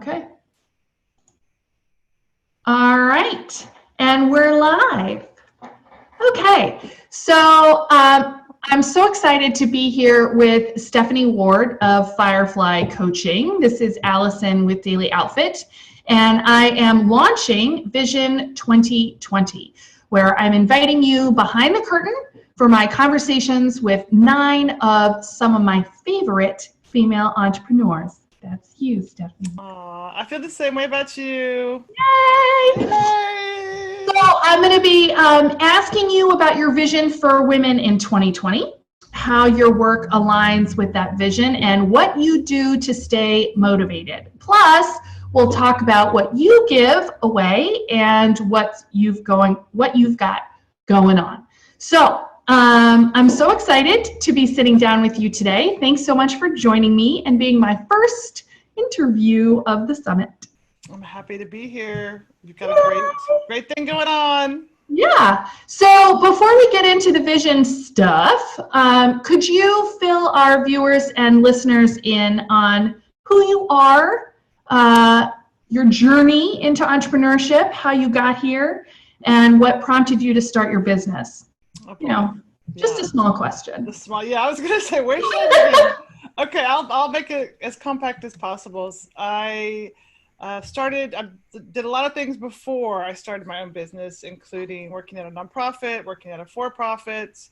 Okay. All right. And we're live. Okay. So I'm so excited to be here with Stephanie Ward of Firefly Coaching. This is Allison with Daily Outfit. And I am launching Vision 2020, where I'm inviting you behind the curtain for my conversations with 9 of some of my favorite female entrepreneurs. That's you, Stephanie. Aw, I feel the same way about you. Yay! Yay! So I'm going to be asking you about your vision for women in 2020, how your work aligns with that vision, and what you do to stay motivated. Plus, we'll talk about what you give away and what you've got going on. So I'm so excited to be sitting down with you today. Thanks so much for joining me and being my first interview of the summit. I'm happy to be here. You've got a great thing going on. Yeah. So before we get into the vision stuff, could you fill our viewers and listeners in on who you are, your journey into entrepreneurship, how you got here, and what prompted you to start your business? Just a small question. I was going to say, where should I begin? Okay, I'll make it as compact as possible. I did a lot of things before I started my own business, including working at a nonprofit, working at a for-profit,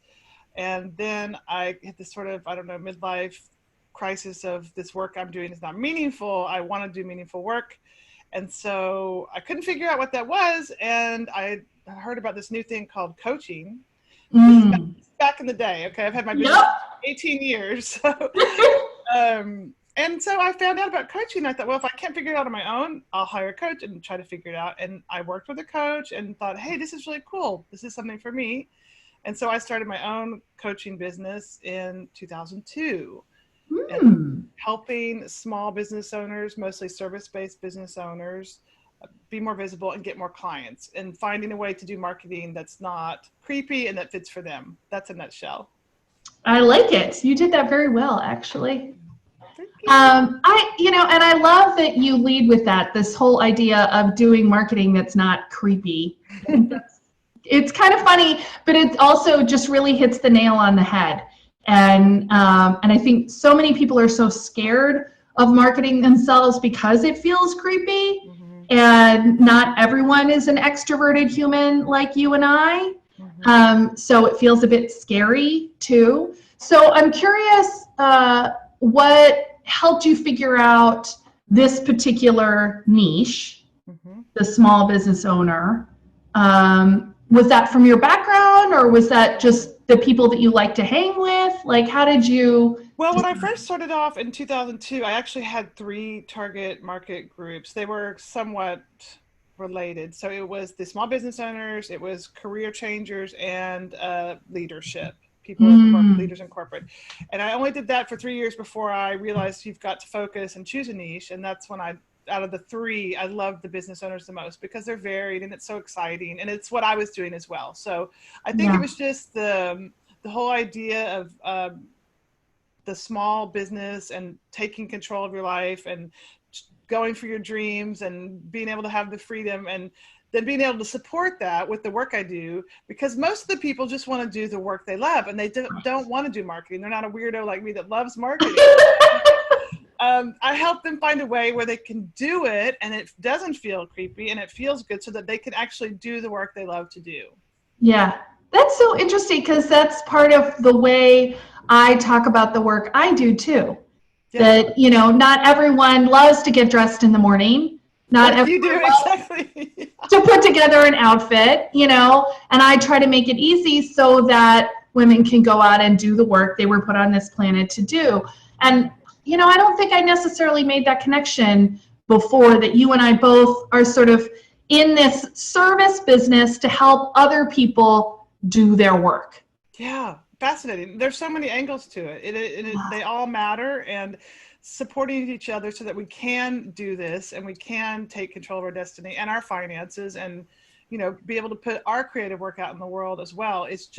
and then I hit this sort of, midlife crisis of this work I'm doing is not meaningful. I want to do meaningful work. And so I couldn't figure out what that was, and I heard about this new thing called coaching. Back in the day, okay? I've had my business 18 years. And so I found out about coaching. I thought, well, if I can't figure it out on my own, I'll hire a coach and try to figure it out. And I worked with a coach and thought, hey, this is really cool. This is something for me. And so I started my own coaching business in 2002, and helping small business owners, mostly service-based business owners, be more visible and get more clients, and finding a way to do marketing that's not creepy and that fits for them. That's a nutshell. I like it. You did that very well, actually. Thank you. And I love that you lead with that, this whole idea of doing marketing that's not creepy. It's kind of funny, but it also just really hits the nail on the head. And I think so many people are so scared of marketing themselves because it feels creepy. And not everyone is an extroverted human like you and I. So it feels a bit scary too. So I'm curious, what helped you figure out this particular niche, the small business owner? Was that from your background, or was that just the people that you like to hang with? Like, how did you? Well, when I first started off in 2002, I actually had 3 target market groups. They were somewhat related. So it was the small business owners, it was career changers, and leadership, people, leaders in corporate. And I only did that for 3 years before I realized you've got to focus and choose a niche. And that's when out of the 3, I love the business owners the most because they're varied and it's so exciting. And it's what I was doing as well. So I think it was just the whole idea of the small business and taking control of your life and going for your dreams and being able to have the freedom, and then being able to support that with the work I do, because most of the people just want to do the work they love and they don't want to do marketing. They're not a weirdo like me that loves marketing. I help them find a way where they can do it and it doesn't feel creepy and it feels good, so that they can actually do the work they love to do. Yeah, that's so interesting, because that's part of the way I talk about the work I do too. Yeah. That, not everyone loves to get dressed in the morning. Not everyone you do, exactly. to put together an outfit, and I try to make it easy so that women can go out and do the work they were put on this planet to do. And, I don't think I necessarily made that connection before, that you and I both are sort of in this service business to help other people do their work. Yeah. Fascinating. There's so many angles to it. They all matter, and supporting each other so that we can do this and we can take control of our destiny and our finances, and be able to put our creative work out in the world as well. It's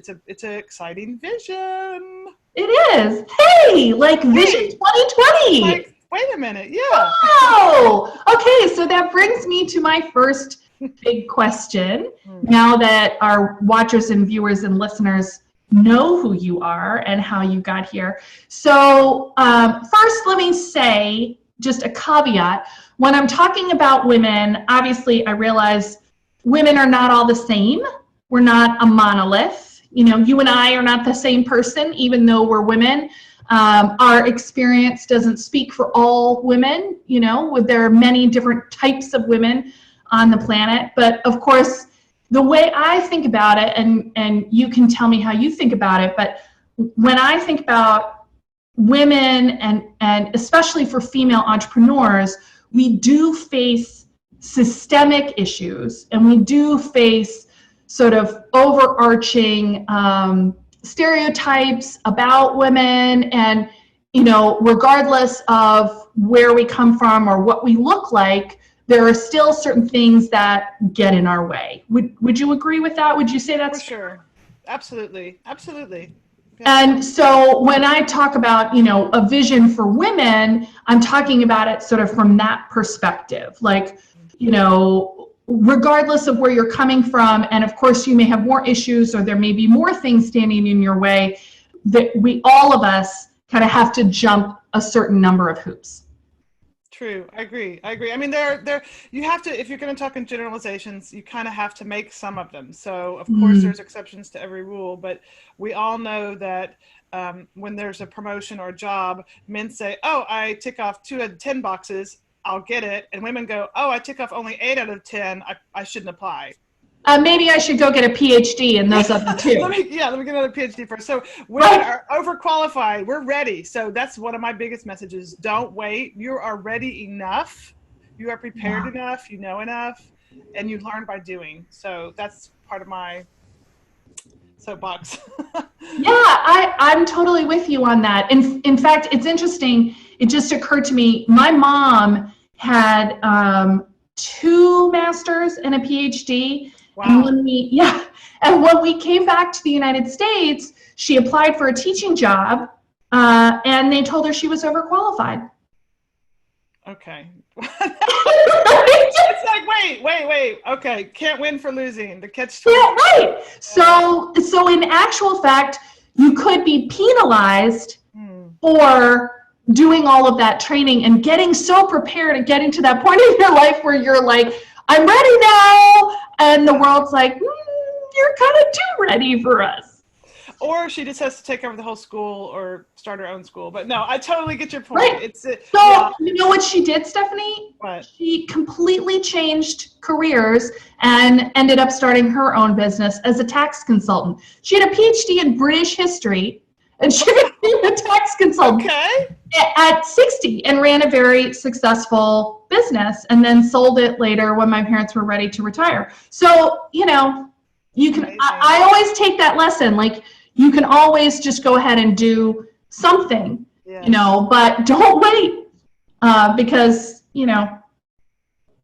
an exciting vision. It is. Hey, like Vision 2020. Wait a minute. Yeah. Oh, okay. So that brings me to my first big question. Now that our watchers and viewers and listeners know who you are and how you got here. So first, let me say just a caveat. When I'm talking about women, obviously I realize women are not all the same. We're not a monolith. You know, you and I are not the same person, even though we're women. Our experience doesn't speak for all women. You know, there are many different types of women on the planet. But of course, the way I think about it, and you can tell me how you think about it, but when I think about women and especially for female entrepreneurs, we do face systemic issues, and we do face sort of overarching stereotypes about women, and you know, regardless of where we come from or what we look like, there are still certain things that get in our way. Would you agree with that? Would you say that's For sure? Absolutely. Absolutely. Yeah. And so when I talk about, you know, a vision for women, I'm talking about it sort of from that perspective. Like, you know, regardless of where you're coming from, and of course you may have more issues or there may be more things standing in your way, that we, all of us, kind of have to jump a certain number of hoops. True. I agree. I mean, there, you have to, if you're going to talk in generalizations, you kind of have to make some of them. So of course there's exceptions to every rule, but we all know that when there's a promotion or a job, men say, oh, I tick off 2 out of 10 boxes, I'll get it. And women go, oh, I tick off only 8 out of 10, I shouldn't apply. Maybe I should go get a PhD in those other 2. let me get another PhD first. So women are overqualified. We're ready. So that's one of my biggest messages. Don't wait. You are ready enough. You are prepared enough. You know enough, and you learn by doing. So that's part of my soapbox. Yeah, I'm totally with you on that. In fact, it's interesting. It just occurred to me, my mom had 2 masters and a PhD. Wow. And when we came back to the United States, she applied for a teaching job, and they told her she was overqualified. Okay. It's like, wait. Okay, can't win for losing. The catch. Yeah, right. So in actual fact, you could be penalized for doing all of that training and getting so prepared and getting to that point in your life where you're like, I'm ready now. And the world's like, you're kind of too ready for us. Or she just has to take over the whole school or start her own school. But no, I totally get your point. Right. You know what she did, Stephanie? What? She completely changed careers and ended up starting her own business as a tax consultant. She had a PhD in British history, and she became a tax consultant at 60 and ran a very successful business, and then sold it later when my parents were ready to retire. So, you know, you can, I always take that lesson, like you can always just go ahead and do something, you know, but don't wait because, you know,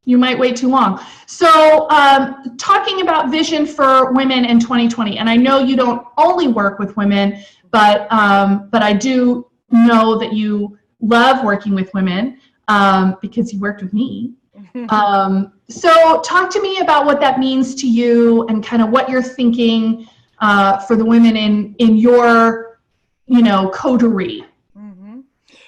you might wait too long. So talking about vision for women in 2020, and I know you don't only work with women, but I do know that you love working with women because you worked with me. So talk to me about what that means to you and kind of what you're thinking for the women in your, you know, coterie.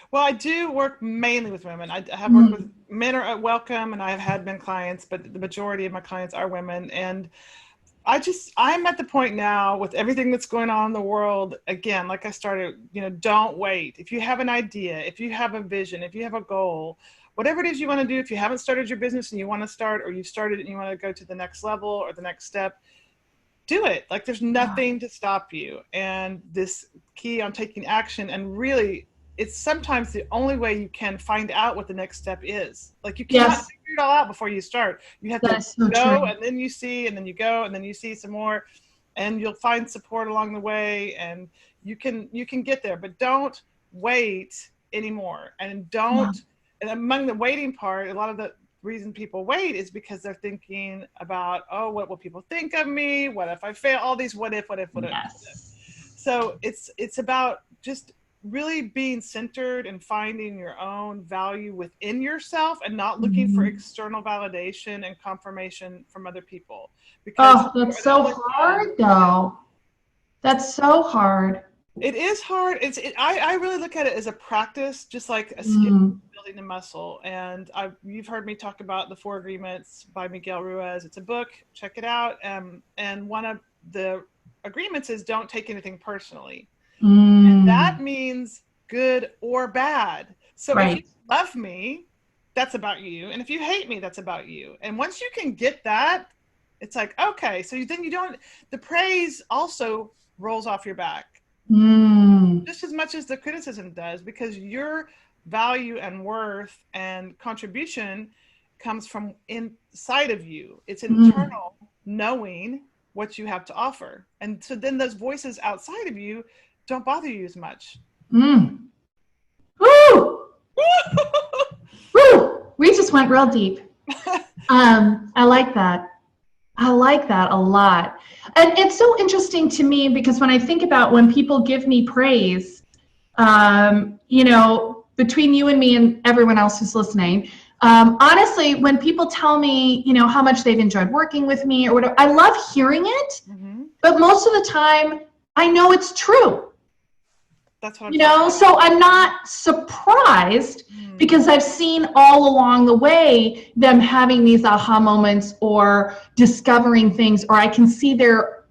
Well, I do work mainly with women. I have worked with men are welcome, and I have had men clients, but the majority of my clients are women. And I'm at the point now with everything that's going on in the world, again, like I started, you know, don't wait. If you have an idea, if you have a vision, if you have a goal, whatever it is you want to do, if you haven't started your business and you want to start, or you've started and you want to go to the next level or the next step, do it. Like there's nothing to stop you. And this key on taking action, and really, it's sometimes the only way you can find out what the next step is. Like you cannot figure it all out before you start. You have to go, and then you see, and then you go, and then you see some more, and you'll find support along the way, and you can get there. But don't wait anymore, and don't. And among the waiting part, a lot of the reason people wait is because they're thinking about, oh, what will people think of me? What if I fail? All these what if. So it's about just really being centered and finding your own value within yourself and not looking for Mhm. external validation and confirmation from other people. Because Oh, that's you're the so only one. hard though. That's so hard. It is hard. I really look at it as a practice, just like a skill, Mm, building a muscle. And you've heard me talk about the Four Agreements by Miguel Ruiz. It's a book. Check it out. And one of the agreements is don't take anything personally. That mm, means good or bad. So if you right. love me, that's about you. And if you hate me, that's about you. And once you can get that, it's like, okay, so then you don't, the praise also rolls off your back Mm, just as much as the criticism does, because your value and worth and contribution comes from inside of you. It's mm, internal knowing what you have to offer. And so then those voices outside of you don't bother you as much. mm. Woo! Woo! We just went real deep. I like that. I like that a lot. And it's so interesting to me because when I think about when people give me praise, between you and me and everyone else who's listening, honestly, when people tell me, how much they've enjoyed working with me or whatever, I love hearing it, Mm-hmm. but most of the time, I know it's true. That's what I'm talking So I'm not surprised about. because I've seen all along the way them having these aha moments or discovering things, or I can see their,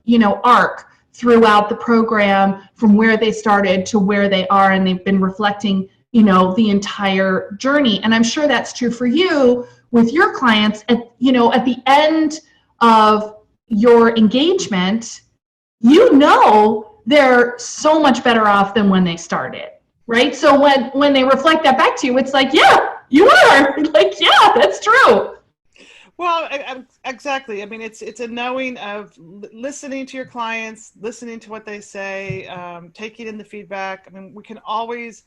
arc throughout the program from where they started to where they are, and they've been reflecting, the entire journey. And I'm sure that's true for you with your clients at the end of your engagement, they're so much better off than when they started, right? So when they reflect that back to you, it's like, yeah, you are. Like, yeah, that's true. Well, exactly. I mean, it's a knowing of listening to your clients, listening to what they say, taking in the feedback. I mean, we can always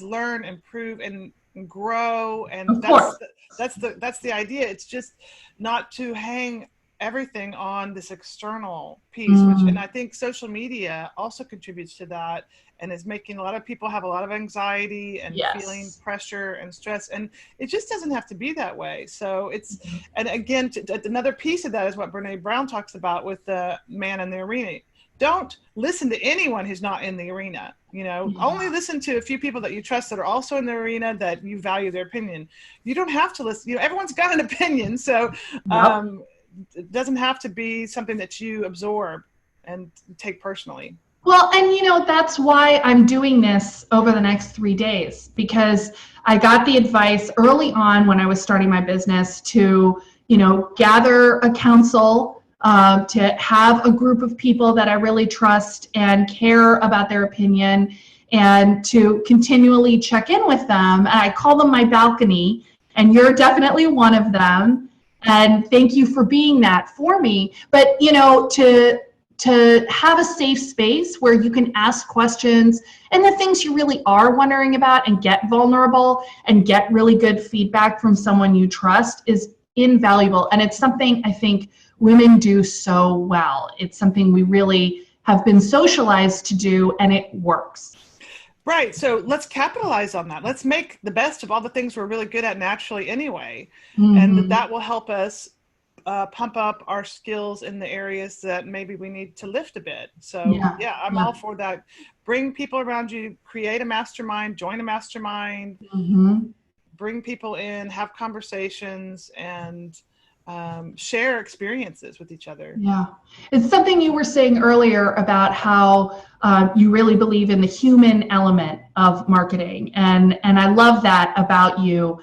learn, improve, and grow, and Of course. that's the idea. It's just not to hang everything on this external piece, which, and Mm, I think social media also contributes to that, and is making a lot of people have a lot of anxiety and feeling yes. pressure and stress, and it just doesn't have to be that way. So it's, and again, another piece of that is what Brene Brown talks about with the man in the arena. Don't listen to anyone who's not in the arena. Only Yeah. listen to a few people that you trust that are also in the arena, that you value their opinion. You don't have to listen. Everyone's got an opinion, so Yep. it doesn't have to be something that you absorb and take personally. Well, and that's why I'm doing this over the next 3 days, because I got the advice early on when I was starting my business to, gather a council, to have a group of people that I really trust and care about their opinion, and to continually check in with them. And I call them my balcony, and you're definitely one of them. And thank you for being that for me. But, to have a safe space where you can ask questions and the things you really are wondering about and get vulnerable and get really good feedback from someone you trust is invaluable. And it's something I think women do so well. It's something we really have been socialized to do, and it works. Right. So let's capitalize on that. Let's make the best of all the things we're really good at naturally anyway. And Mm-hmm. that will help us pump up our skills in the areas that maybe we need to lift a bit. So Yeah. yeah, I'm Yeah. all for that. Bring people around you, create a mastermind, join a mastermind, Mm-hmm. bring people in, have conversations, and share experiences with each other. Yeah. It's something you were saying earlier about how you really believe in the human element of marketing. And I love that about you.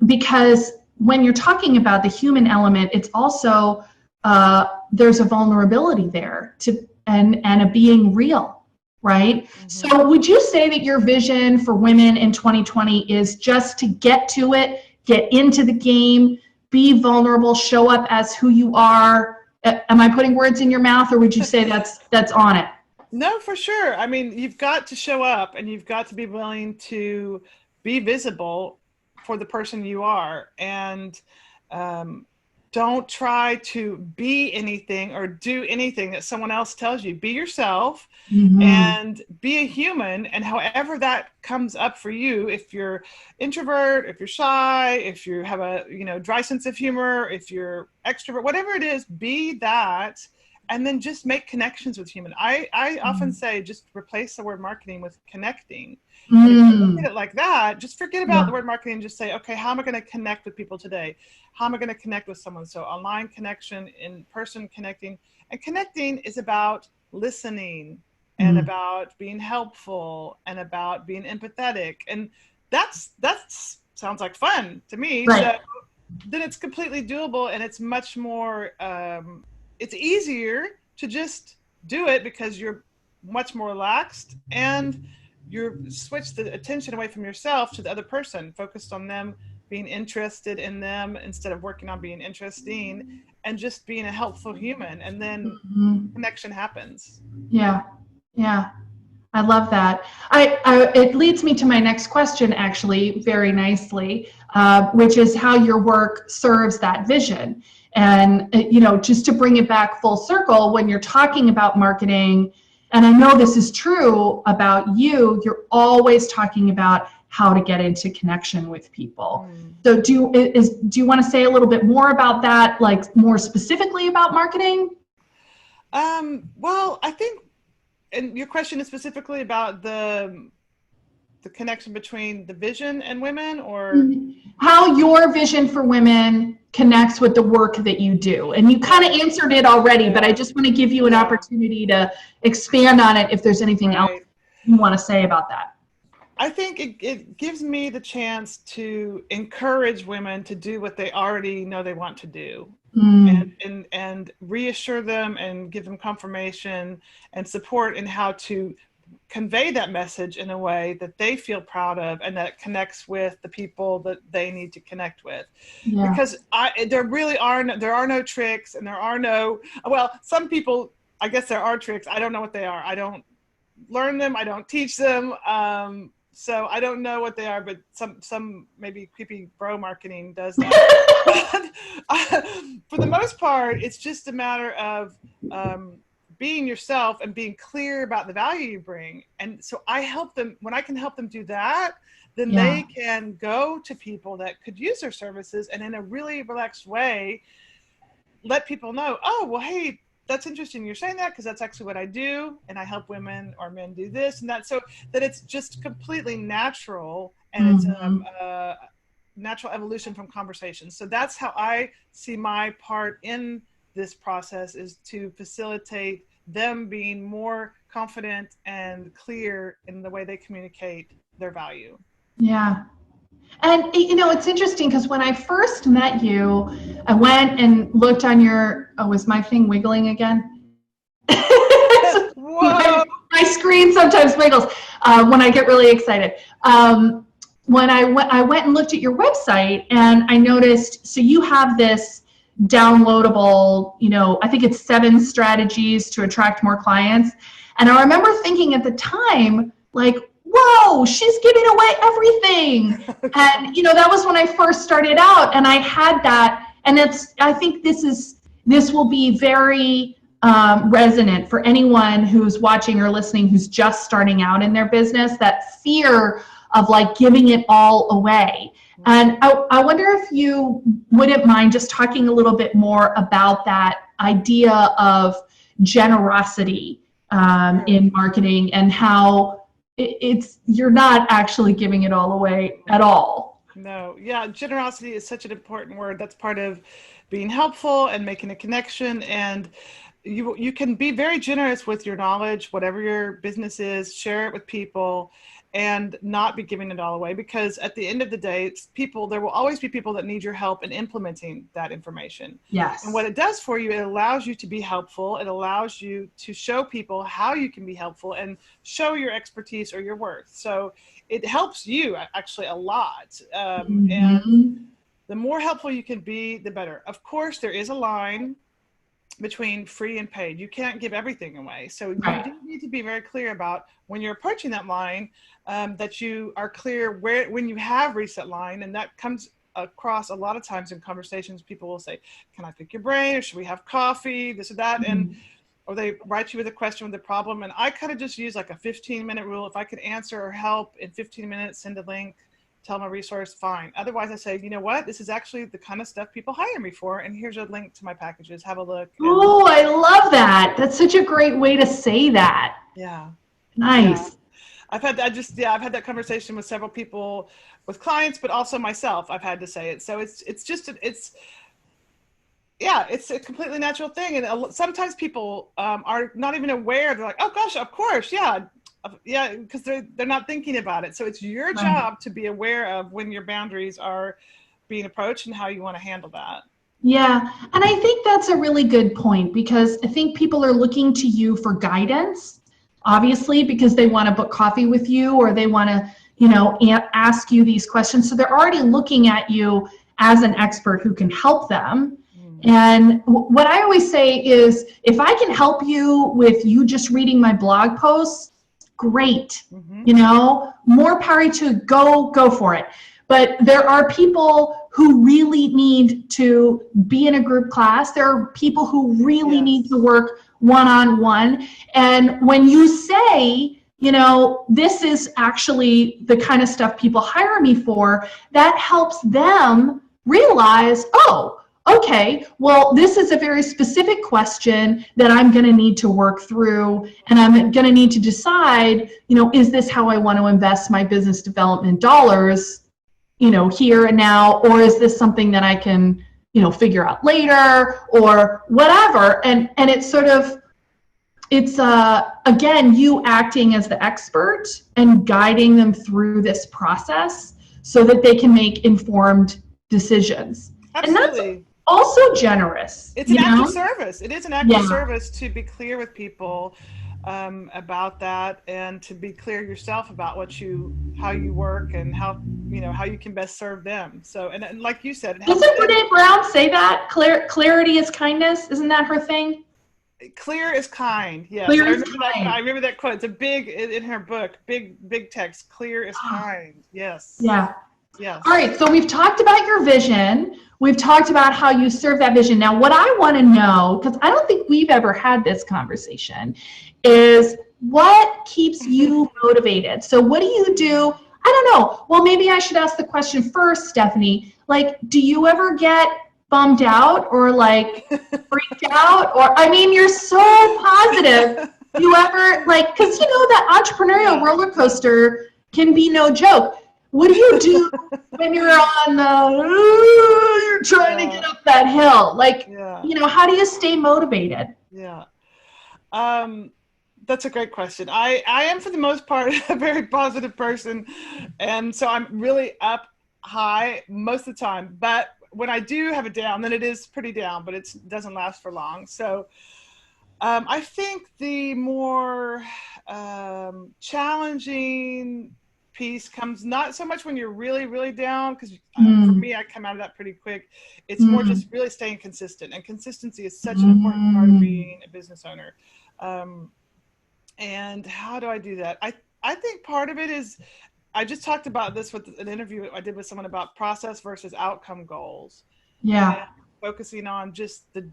Because when you're talking about the human element, it's also there's a vulnerability there to and a being real, right? Mm-hmm. So would you say that your vision for women in 2020 is just to get to it, get into the game, be vulnerable, show up as who you are? Am I putting words in your mouth, or would you say that's on it? No, for sure. I mean, you've got to show up, and you've got to be willing to be visible for the person you are. And um, don't try to be anything or do anything that someone else tells you. Be yourself and be a human. And however that comes up for you, if you're introvert, if you're shy, if you have a dry sense of humor, if you're extrovert, whatever it is, be that. And then just make connections with human. I often say just replace the word marketing with connecting. And if you look at it like that, just forget about the word marketing and just say, okay, how am I going to connect with people today? How am I going to connect with someone? So online connection, in-person connecting. And connecting is about listening and about being helpful and about being empathetic. And that's sounds like fun to me. Right. So then it's completely doable, and it's much more it's easier to just do it because you're much more relaxed and you switch the attention away from yourself to the other person, focused on them, being interested in them instead of working on being interesting, and just being a helpful human. And then connection happens. Yeah. Yeah. I love that. It leads me to my next question, actually, very nicely, which is how your work serves that vision. And, just to bring it back full circle, when you're talking about marketing, and I know this is true about you, you're always talking about how to get into connection with people. So do you want to say a little bit more about that, like more specifically about marketing? Well, I think, and your question is specifically about the connection between the vision and women, or how your vision for women connects with the work that you do. And you kind of answered it already, but I just want to give you an opportunity to expand on it if there's anything else you want to say about that. I think it gives me the chance to encourage women to do what they already know they want to do. And reassure them and give them confirmation and support in how to convey that message in a way that they feel proud of and that connects with the people that they need to connect with. Because there are no tricks, and there are no, well, some people, I guess there are tricks. I don't know what they are. I don't learn them. I don't teach them. So I don't know what they are, but some maybe creepy bro marketing does that. But, for the most part, it's just a matter of being yourself and being clear about the value you bring. And so I help them, when I can help them do that, then they can go to people that could use their services and in a really relaxed way, let people know, oh, well, hey, that's interesting you're saying that, because that's actually what I do, and I help women or men do this and that, so that it's just completely natural, and it's a natural evolution from conversations. So that's how I see my part in this process, is to facilitate them being more confident and clear in the way they communicate their value. Yeah. And, it's interesting because when I first met you, I went and looked on your, is my thing wiggling again? Whoa. My screen sometimes wiggles when I get really excited. When I went and looked at your website, and I noticed, so you have this downloadable, I think it's 7 strategies to attract more clients. And I remember thinking at the time, like, whoa, she's giving away everything. And, that was when I first started out, and I had that. And I think this will be very resonant for anyone who's watching or listening who's just starting out in their business, that fear of like giving it all away. And I wonder if you wouldn't mind just talking a little bit more about that idea of generosity in marketing, and how you're not actually giving it all away at all. No, yeah, generosity is such an important word. That's part of being helpful and making a connection. And you can be very generous with your knowledge, whatever your business is, share it with people, and not be giving it all away, because at the end of the day, there will always be people that need your help in implementing that information. Yes. And what it does for you, it allows you to be helpful. It allows you to show people how you can be helpful and show your expertise or your worth. So it helps you actually a lot. And the more helpful you can be, the better. Of course, there is a line between free and paid. You can't give everything away. So you do need to be very clear about when you're approaching that line, that you are clear when you have reached that line, and that comes across a lot of times in conversations, people will say, can I pick your brain, or should we have coffee, this or that? And or they write you with a question with a problem. And I kind of just use like a 15-minute rule. If I could answer or help in 15 minutes, send a link, tell them a resource, fine. Otherwise I say, you know what, this is actually the kind of stuff people hire me for, and here's a link to my packages, have a look. Oh, I love that. That's such a great way to say that. Yeah. Nice. Yeah. I've had that conversation with several people, with clients, but also myself. I've had to say it. So it's a completely natural thing. And sometimes people are not even aware. They're like, oh gosh, of course. Yeah. Because they're not thinking about it. So it's your job to be aware of when your boundaries are being approached and how you want to handle that. Yeah. And I think that's a really good point, because I think people are looking to you for guidance, obviously, because they want to book coffee with you, or they want to, ask you these questions. So they're already looking at you as an expert who can help them. And what I always say is, if I can help you with you just reading my blog posts, great. More power to go for it. But there are people who really need to be in a group class. There are people who really need to work one-on-one. And when you say, this is actually the kind of stuff people hire me for, that helps them realize, oh, okay, well, this is a very specific question that I'm going to need to work through, and I'm going to need to decide, is this how I want to invest my business development dollars, here and now, or is this something that I can, figure out later, or whatever. And it's sort of, it's again, you acting as the expert and guiding them through this process so that they can make informed decisions. Absolutely. And that's also generous. It's an act of service. It is an act of service to be clear with people about that, and to be clear yourself about how you work and how you can best serve them. So, and like you said, doesn't Brene Brown say that clarity is kindness? Isn't that her thing? Clear is kind. Yes, clear is kind. I remember that quote. It's a big in her book. Big text. Clear is kind. Yes. Yeah. Yes. All right. So we've talked about your vision. We've talked about how you serve that vision. Now, what I want to know, because I don't think we've ever had this conversation, is what keeps you motivated? So what do you do? I don't know. Well, maybe I should ask the question first, Stephanie. Like, do you ever get bummed out or like freaked out? Or, I mean, you're so positive. You ever because that entrepreneurial roller coaster can be no joke. What do you do when you're on you're trying to get up that hill? How do you stay motivated? Yeah. That's a great question. I am, for the most part, a very positive person. And so I'm really up high most of the time. But when I do have a down, then it is pretty down, but it doesn't last for long. So I think the more challenging piece comes not so much when you're really, really down, because for me, I come out of that pretty quick. It's more just really staying consistent. And consistency is such an important part of being a business owner. And how do I do that? I think part of it is, I just talked about this with an interview I did with someone about process versus outcome goals. Yeah. And focusing on just the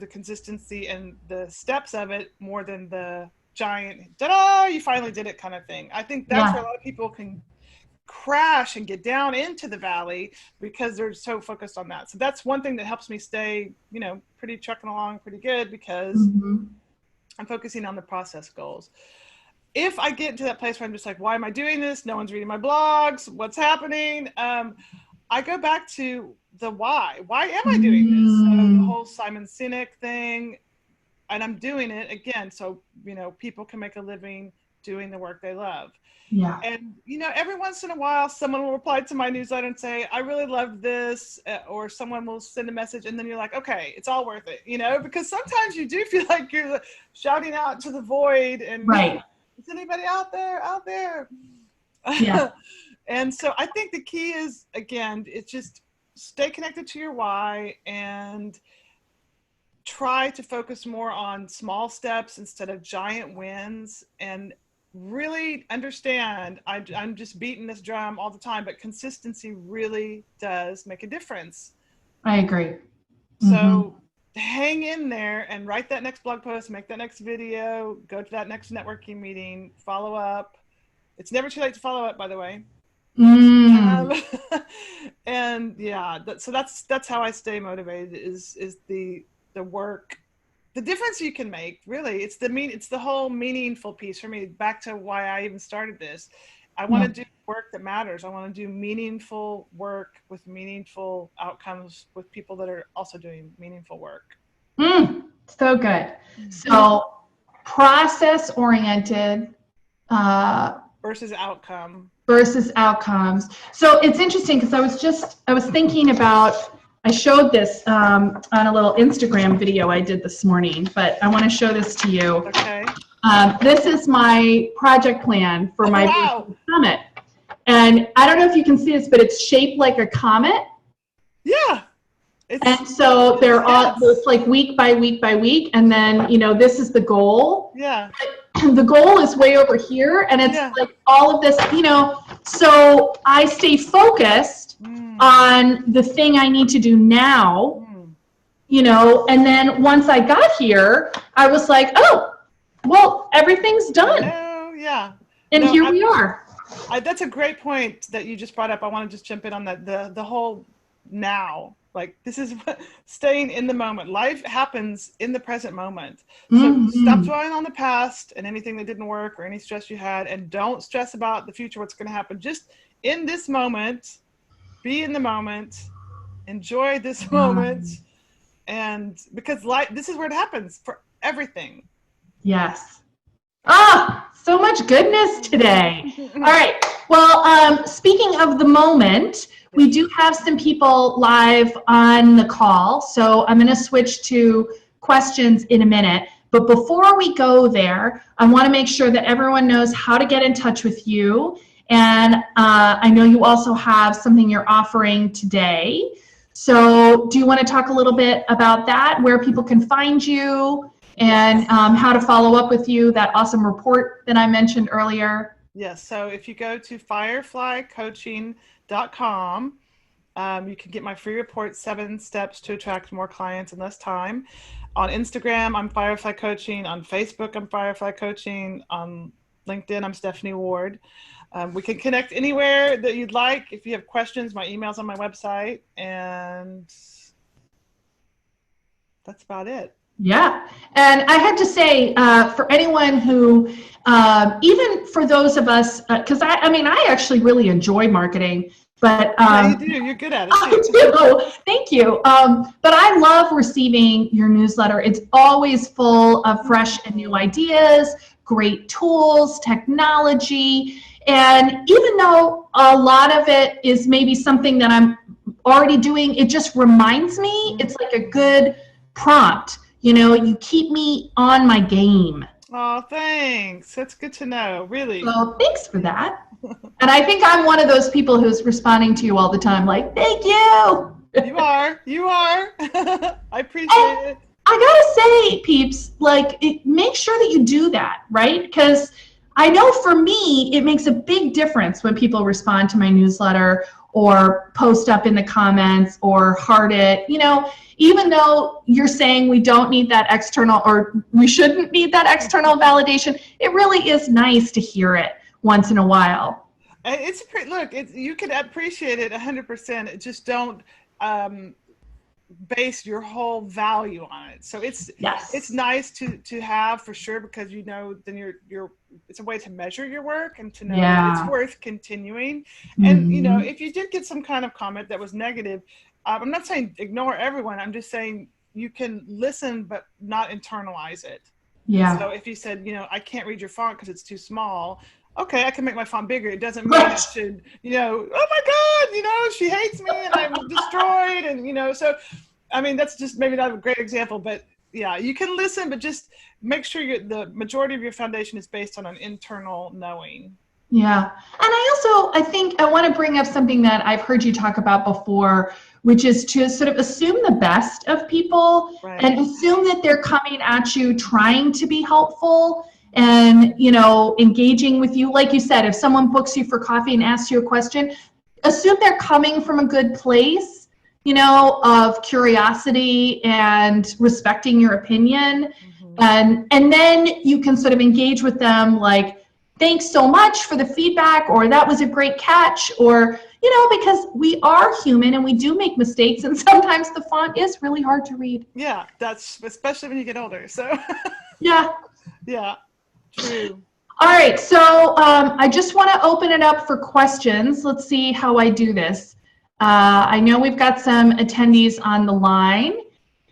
consistency and the steps of it more than the giant, ta-da, you finally did it kind of thing. I think that's where a lot of people can crash and get down into the valley because they're so focused on that. So that's one thing that helps me stay, pretty trucking along pretty good, because I'm focusing on the process goals. If I get to that place where I'm just like, why am I doing this? No one's reading my blogs. What's happening? I go back to the why. Why am I doing this? So the whole Simon Sinek thing, and I'm doing it again so people can make a living doing the work they love. Yeah. And every once in a while, someone will reply to my newsletter and say, I really loved this, or someone will send a message, and then you're like, okay, it's all worth it, because sometimes you do feel like you're shouting out to the void, and right. Is anybody out there? Yeah. And so I think the key is, again, it's just stay connected to your why and try to focus more on small steps instead of giant wins, and really understand, I'm just beating this drum all the time, but consistency really does make a difference. I agree. So hang in there and write that next blog post, make that next video, go to that next networking meeting, follow up. It's never too late to follow up, by the way. And yeah, so that's how I stay motivated, is the work, the difference you can make. Really, it's the whole meaningful piece for me. Back to why I even started this. I want to do work that matters. I want to do meaningful work with meaningful outcomes with people that are also doing meaningful work. So good. So process oriented versus outcomes. So it's interesting because I was thinking about, I showed this on a little Instagram video I did this morning, but I want to show this to you. Okay. This is my project plan for my summit. And I don't know if you can see this, but it's shaped like a comet. Yeah. And so they're all, it's like week by week by week. And then, this is the goal. Yeah. The goal is way over here. And it's like all of this, so I stay focused on the thing I need to do now, and then once I got here, I was like, oh, well, everything's done. Oh, yeah. And here we are. That's a great point that you just brought up. I want to just jump in on that. The whole now, like this is what, staying in the moment. Life happens in the present moment. So stop dwelling on the past and anything that didn't work or any stress you had, and don't stress about the future, what's going to happen. Just in this moment, be in the moment, enjoy this moment. And because life, this is where it happens for everything. Yes. So much goodness today. All right. Well, speaking of the moment, we do have some people live on the call. So I'm going to switch to questions in a minute. But before we go there, I want to make sure that everyone knows how to get in touch with you. And I know you also have something you're offering today. So do you want to talk a little bit about that, where people can find you? And how to follow up with you, that awesome report that I mentioned earlier. Yes, so if you go to fireflycoaching.com, you can get my free report, 7 Steps to Attract More Clients in Less Time. On Instagram, I'm Firefly Coaching. On Facebook, I'm Firefly Coaching. On LinkedIn, I'm Stephanie Ward. We can connect anywhere that you'd like. If you have questions, my email's on my website. And that's about it. Yeah. And I have to say, for anyone who, even for those of us, because I actually really enjoy marketing, but yeah, you do. You're good at it. I do. Thank you. But I love receiving your newsletter. It's always full of fresh and new ideas, great tools, technology. And even though a lot of it is maybe something that I'm already doing, it just reminds me, it's like a good prompt. You keep me on my game. Oh, thanks. That's good to know, really. Well, thanks for that. And I think I'm one of those people who's responding to you all the time, like, thank you. You are. I appreciate it. I gotta say, peeps, make sure that you do that, right? Because I know for me, it makes a big difference when people respond to my newsletter or post up in the comments or heart it, even though you're saying we don't need that external, or we shouldn't need that external validation, it really is nice to hear it once in a while. It's you can appreciate it 100%. Just don't base your whole value on it. So it's nice to have, for sure, because then you're it's a way to measure your work and to know that it's worth continuing. And if you did get some kind of comment that was negative, I'm not saying ignore everyone. I'm just saying you can listen but not internalize it. Yeah. So if you said, I can't read your font because it's too small, okay, I can make my font bigger. It doesn't mean I should, oh my God, she hates me and I'm destroyed. And, so, that's just maybe not a great example, but yeah, you can listen, but just make sure the majority of your foundation is based on an internal knowing. Yeah. And I think I want to bring up something that I've heard you talk about before, which is to sort of assume the best of people and assume that they're coming at you trying to be helpful. and, you know, engaging with you. Like you said, if someone books you for coffee and asks you a question, assume they're coming from a good place, you know, of curiosity and respecting your opinion. And then you can sort of engage with them like, thanks so much for the feedback, or that was a great catch, or, you know, because we are human and we do make mistakes, and sometimes the font is really hard to read. Yeah, that's especially when you get older. So Yeah. yeah, true. All right, so I just want to open it up for questions. Let's see how I do this. I know we've got some attendees on the line,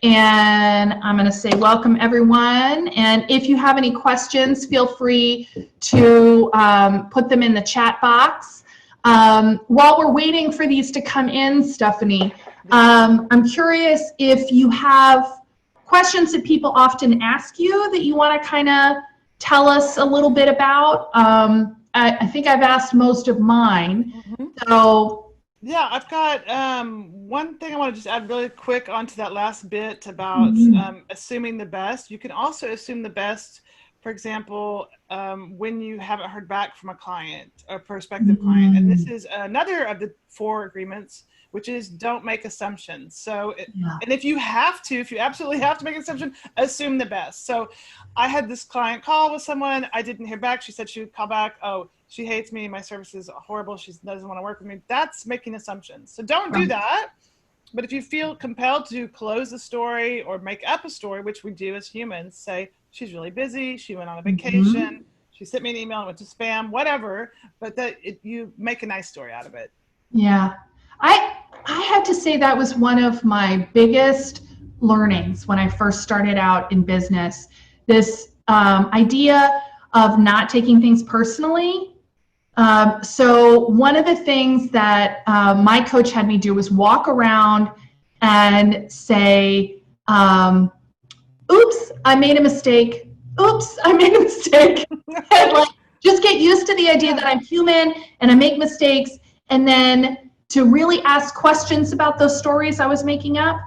and I'm going to say welcome everyone. And if you have any questions, feel free to put them in the chat box. While we're waiting for these to come in, Stephanie, I'm curious if you have questions that people often ask you that you want to kind of tell us a little bit about. I think I've asked most of mine. So yeah, I've got one thing I want to just add really quick onto that last bit about assuming the best. You can also assume the best, for example, when you haven't heard back from a client or prospective client. And this is another of the 4 agreements, which is don't make assumptions. So, and if you absolutely have to make an assumption, assume the best. So I had this client call with someone. I didn't hear back. She said she would call back. Oh, she hates me. My service is horrible. She doesn't want to work with me. That's making assumptions. So don't do that. But if you feel compelled to close the story or make up a story, which we do as humans, say she's really busy. She went on a vacation. She sent me an email and went to spam, whatever. But you make a nice story out of it. Yeah. I had to say that was one of my biggest learnings when I first started out in business. This idea of not taking things personally. So one of the things that my coach had me do was walk around and say, oops, I made a mistake. Oops, I made a mistake. And like, just get used to the idea that I'm human and I make mistakes. And then to really ask questions about those stories I was making up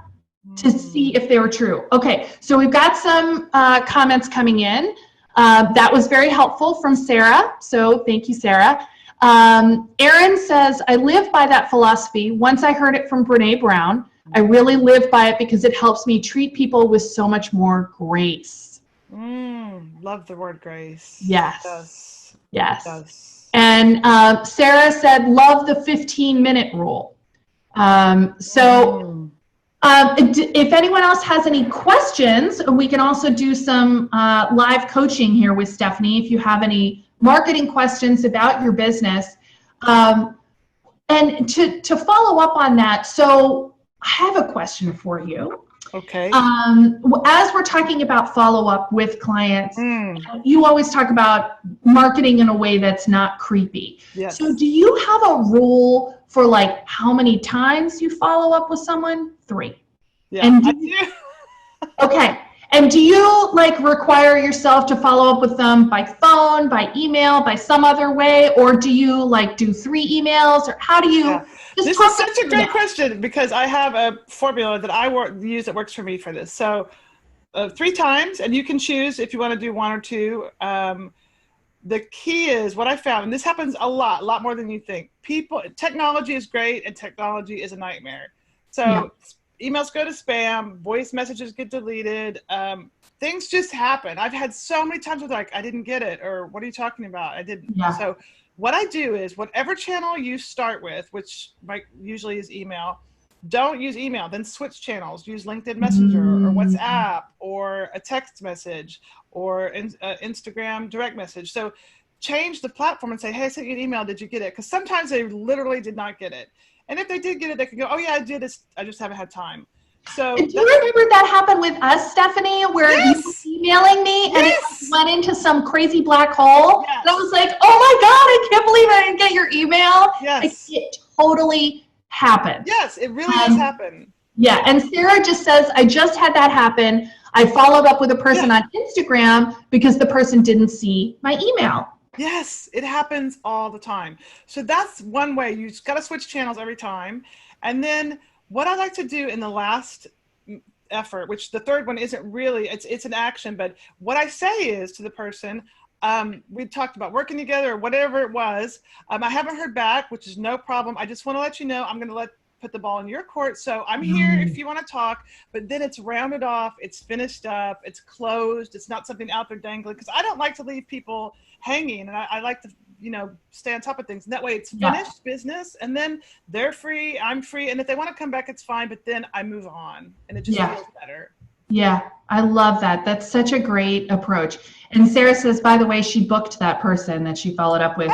to see if they were true. Okay, so we've got some comments coming in. That was very helpful from Sarah, so thank you, Sarah. Erin says, I live by that philosophy. Once I heard it from Brene Brown, I really live by it because it helps me treat people with so much more grace. Love the word grace. Yes. It does. Yes. It does. And Sarah said, love the 15-minute rule. If anyone else has any questions, we can also do some live coaching here with Stephanie if you have any marketing questions about your business. And to follow up on that, so I have a question for you. Okay. As we're talking about follow-up with clients, you always talk about marketing in a way that's not creepy. Yes. So do you have a rule for like how many times you follow up with someone? 3. Yeah, and I do. Okay. And do you like require yourself to follow up with them by phone, by email, by some other way? Or do you like do 3 emails, or how do you? Yeah. This is such a great question because I have a formula that I use that works for me for this. So 3 times, and you can choose if you want to do 1 or 2. The key is what I found, and this happens a lot more than you think. Technology is great and technology is a nightmare. So emails go to spam, voice messages get deleted. Things just happen. I've had so many times with like, I didn't get it, or what are you talking about? I didn't. Yeah. So what I do is whatever channel you start with, which usually is email, don't use email, then switch channels. Use LinkedIn Messenger or WhatsApp or a text message or Instagram direct message. So change the platform and say, hey, I sent you an email. Did you get it? Because sometimes they literally did not get it. And if they did get it, they could go, oh yeah, I did this. I just haven't had time. So do you remember that happened with us, Stephanie, where you were emailing me and it went into some crazy black hole? Yes. And I was like, oh my God, I can't believe I didn't get your email. Yes. Like, it totally happened. Yes, it really does happen. Yeah, and Sarah just says, I just had that happen. I followed up with a person on Instagram because the person didn't see my email. Yes, it happens all the time. So that's one way. You just got to switch channels every time. And then what I like to do in the last effort, which the third one isn't really, it's an action, but what I say is to the person, we talked about working together or whatever it was. I haven't heard back, which is no problem. I just want to let you know I'm going to put the ball in your court. So I'm here if you want to talk, but then it's rounded off, it's finished up, it's closed. It's not something out there dangling, because I don't like to leave people hanging, and I like to, stay on top of things. And that way it's finished business, and then they're free, I'm free. And if they want to come back, it's fine, but then I move on, and it just feels better. Yeah, I love that. That's such a great approach. And Sarah says, by the way, she booked that person that she followed up with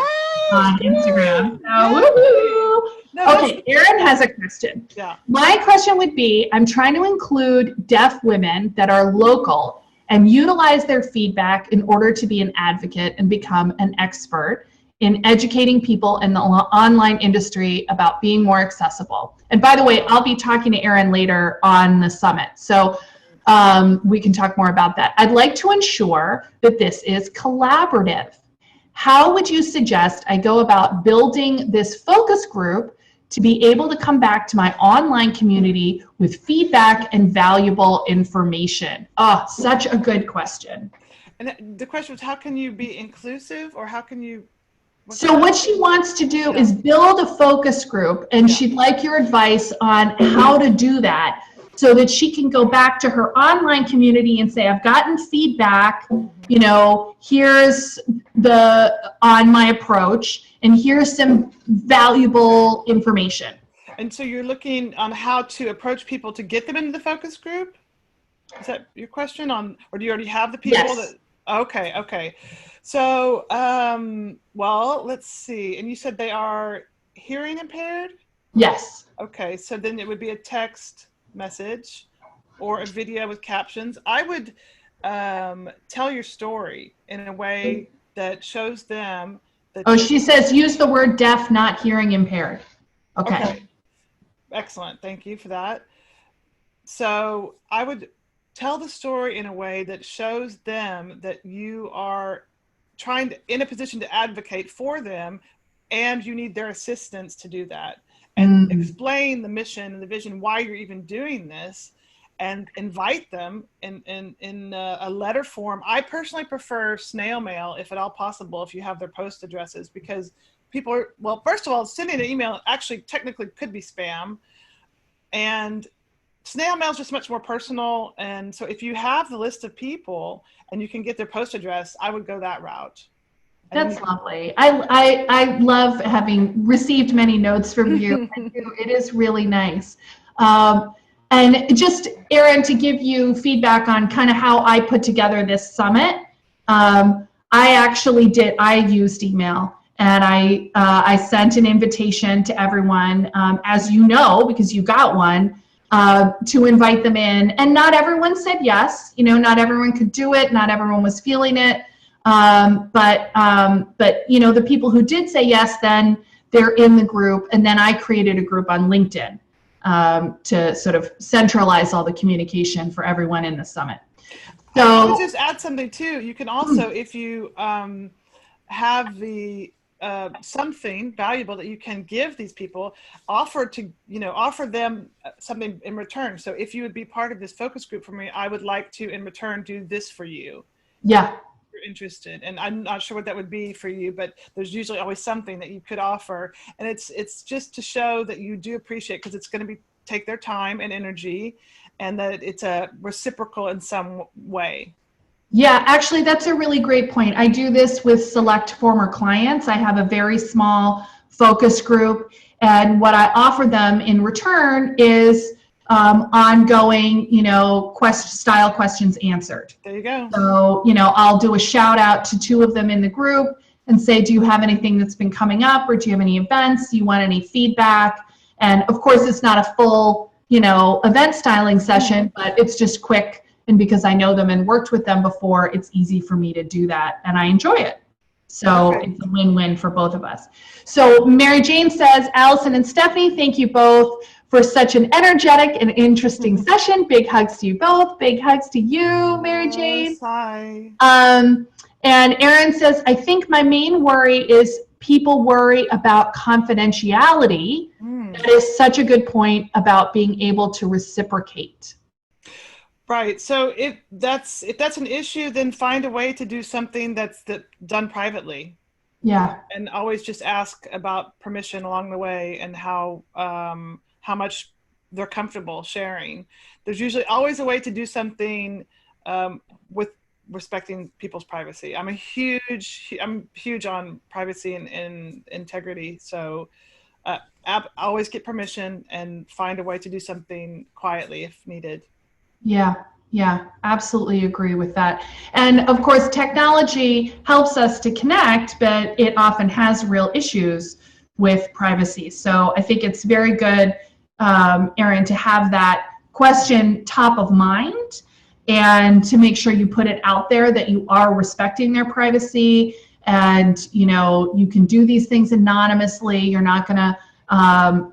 on Instagram. So, woo-hoo. Okay, Erin has a question. Yeah. My question would be, I'm trying to include deaf women that are local and utilize their feedback in order to be an advocate and become an expert in educating people in the online industry about being more accessible. And by the way, I'll be talking to Erin later on the summit, so we can talk more about that. I'd like to ensure that this is collaborative. How would you suggest I go about building this focus group to be able to come back to my online community with feedback and valuable information? Oh, such a good question. And the question was, how can you be inclusive, or how can you? So what she wants to do is build a focus group, and she'd like your advice on how to do that, so that she can go back to her online community and say, I've gotten feedback, here's on my approach, and here's some valuable information. And so you're looking on how to approach people to get them into the focus group? Is that your question or do you already have the people? Yes. Okay. So, well, let's see. And you said they are hearing impaired? Yes. Okay, so then it would be a text message or a video with captions. I would tell your story in a way that shows them that. Oh, she says use the word deaf, not hearing impaired. Okay. Excellent. Thank you for that. So I would tell the story in a way that shows them that you are in a position to advocate for them, and you need their assistance to do that. And explain the mission and the vision, why you're even doing this, and invite them in a letter form. I personally prefer snail mail, if at all possible, if you have their post addresses, because people are, well, first of all, sending an email actually technically could be spam, and snail mail is just much more personal. And so if you have the list of people and you can get their post address, I would go that route. That's lovely. I love having received many notes from you. It is really nice. And just, Erin, to give you feedback on kind of how I put together this summit, I used email, and I sent an invitation to everyone, as you know, because you got one, to invite them in. And not everyone said yes. Not everyone could do it. Not everyone was feeling it. But the people who did say yes, then they're in the group. And then I created a group on LinkedIn to sort of centralize all the communication for everyone in the summit. So I would just add something too. You can also, if you have the something valuable that you can give these people, offer them something in return. So if you would be part of this focus group for me, I would like to in return do this for you. Yeah. Interested, and I'm not sure what that would be for you, but there's usually always something that you could offer, and it's just to show that you do appreciate, because it's going to take their time and energy, and that it's a reciprocal in some way. Yeah, actually, that's a really great point. I do this with select former clients. I have a very small focus group, and what I offer them in return is ongoing, style questions answered. There you go. So, I'll do a shout out to 2 of them in the group and say, do you have anything that's been coming up, or do you have any events? Do you want any feedback? And of course, it's not a full, event styling session, but it's just quick. And because I know them and worked with them before, it's easy for me to do that, and I enjoy it. So It's a win-win for both of us. So Mary Jane says, Allison and Stephanie, thank you both for such an energetic and interesting session. Big hugs to you both. Big hugs to you, Mary Jane. Hi. And Erin says, I think my main worry is people worry about confidentiality. That is such a good point about being able to reciprocate. Right. So if that's an issue, then find a way to do something that's done privately, Yeah. and always just ask about permission along the way and how much they're comfortable sharing. There's usually always a way to do something with respecting people's privacy. I'm huge on privacy and integrity. So always get permission and find a way to do something quietly if needed. Yeah, yeah, absolutely agree with that. And of course, technology helps us to connect, but it often has real issues with privacy. So I think it's very good, Erin, to have that question top of mind and to make sure you put it out there that you are respecting their privacy, and you can do these things anonymously. You're not gonna,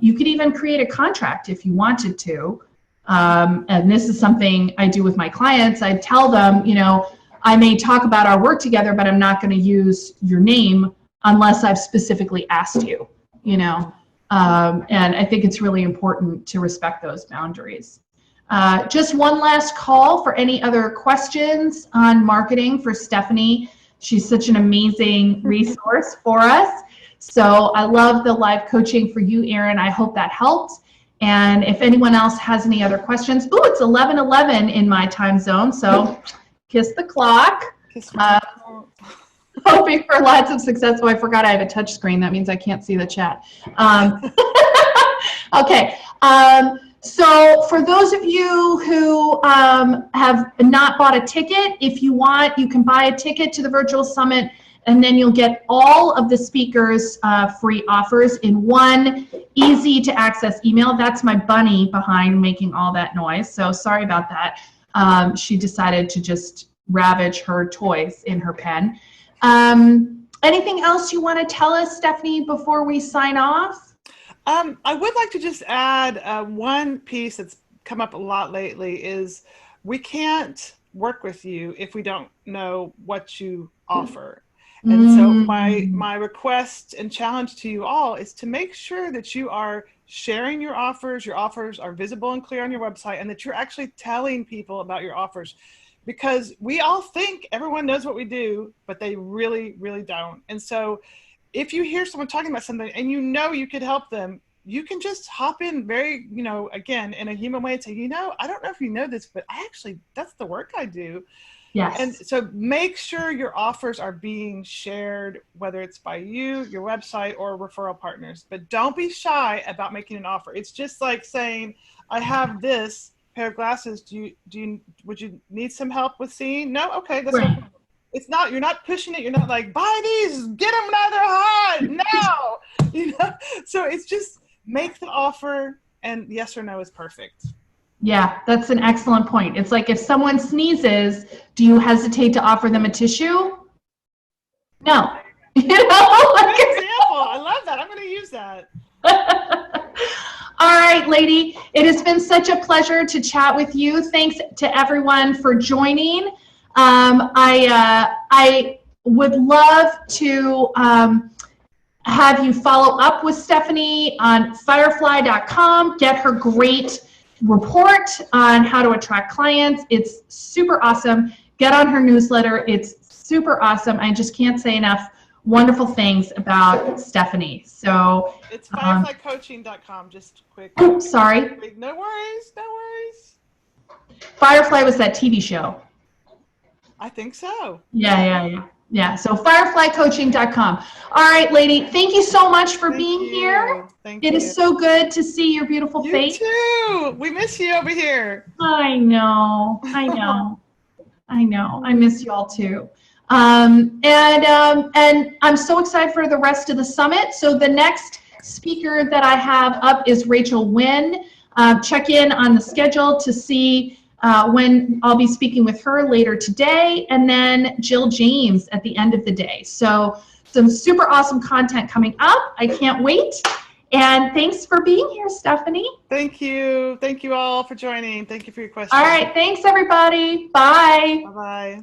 you could even create a contract if you wanted to. And this is something I do with my clients. I tell them, I may talk about our work together, but I'm not going to use your name unless I've specifically asked you, and I think it's really important to respect those boundaries. Just one last call for any other questions on marketing for Stephanie. She's such an amazing resource for us. So I love the live coaching for you, Erin. I hope that helped. And if anyone else has any other questions, it's 11:11 in my time zone, so kiss the clock. Hoping for lots of success. Oh, I forgot I have a touch screen. That means I can't see the chat. Okay. So for those of you who have not bought a ticket, if you want, you can buy a ticket to the virtual summit, and then you'll get all of the speakers' free offers in one easy to access email. That's my bunny behind making all that noise, so sorry about that. She decided to just ravage her toys in her pen. Anything else you want to tell us, Stephanie, before we sign off? I would like to just add one piece that's come up a lot lately is we can't work with you if we don't know what you offer. And so my request and challenge to you all is to make sure that you are sharing your offers are visible and clear on your website, and that you're actually telling people about your offers. Because we all think everyone knows what we do, but they really, really don't. And so if you hear someone talking about something and you could help them, you can just hop in very, again, in a human way and say, I don't know if you know this, but that's the work I do. Yes. And so make sure your offers are being shared, whether it's by you, your website, or referral partners. But don't be shy about making an offer. It's just like saying, I have this pair of glasses. Would you need some help with seeing? No? Okay, that's right. It's not, you're not pushing it. You're not like, buy these, get them now, they're hot now. So it's just make the offer, and yes or no is perfect. Yeah, that's an excellent point. It's like if someone sneezes, do you hesitate to offer them a tissue? No. Good example. I love that. I'm going to use that. All right, lady. It has been such a pleasure to chat with you. Thanks to everyone for joining. I would love to have you follow up with Stephanie on firefly.com. Get her great report on how to attract clients. It's super awesome. Get on her newsletter. It's super awesome. I just can't say enough wonderful things about Stephanie. So it's fireflycoaching.com. Just quick. Oh, sorry. No worries. No worries. Firefly was that TV show. I think so. Yeah. So fireflycoaching.com. All right, lady. Thank you so much for being here. Thank you. It is so good to see your beautiful face. You too. We miss you over here. I know. I miss you all too. And I'm so excited for the rest of the summit. So the next speaker that I have up is Rachel Wynn. Check in on the schedule to see when I'll be speaking with her later today, and then Jill James at the end of the day. So some super awesome content coming up. I can't wait. And thanks for being here, Stephanie. Thank you. Thank you all for joining. Thank you for your questions. All right. Thanks, everybody. Bye. Bye-bye.